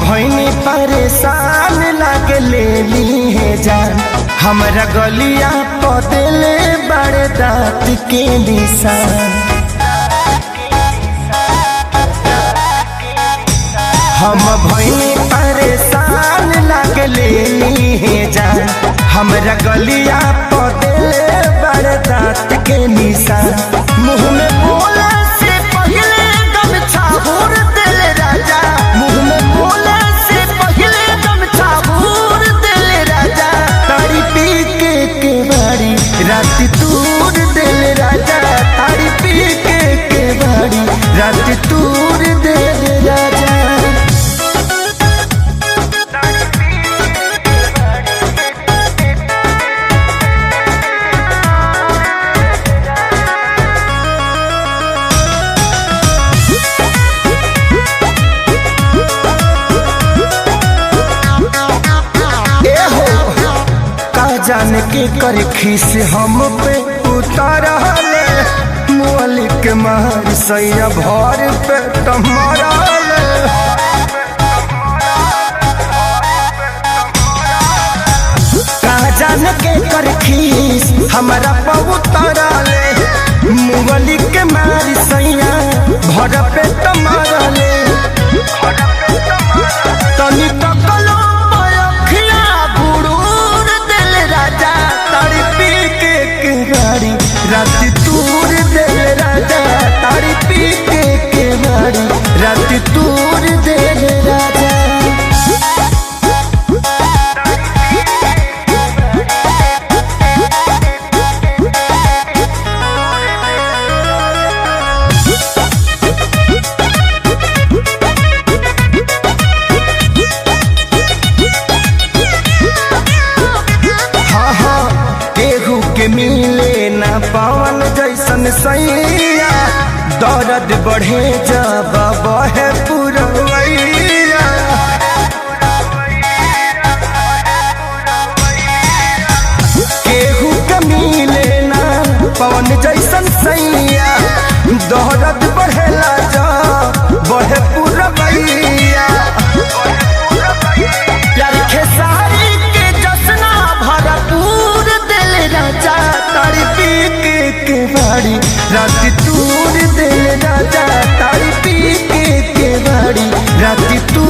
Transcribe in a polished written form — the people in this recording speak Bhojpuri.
भइनी परेशान लागे ले ली है जान। हमरा गलिया पदेले बड़े दांत के निशान। हम भइनी परेशान लागे ले ली है जान। हमरा गलिया पदेले बड़े दांत के निशान। मुँह में बोले से पहले गमछा भूर दिल राजा। मुँह में बोले से पहले गमछा भूर दिल राजा। तारी पी के बारी रात तूर दिल राजा। तारी पी के बारी रात तूर दिल राजा। जाने के कर खीस हम पे उतारले। मोली के मार सैया भर पे टमारले। कहा जाने के कर खीस हमारा पे उतारले। मोली के मार सैया भर पे टमारले। तनी तकलो पयखिया बुड़ूर दिल राजा। तारी पी के बारी रात तूर दिल राजा। तारी पी के बारी रात तूर दिल राजा। मिले ना पावन जैसन सैया। दर्द बढ़े जब बहे पुरवैया। केहू के मिले ना पावन जैसन सैया। दर्द बढ़ेला जब बहे पुरवैया। प्यार खेसारी के जसना भरपूर दिल राजा। तारी पी के बारी रात तूर दिल राजा। तारी पी के बारी रात तूर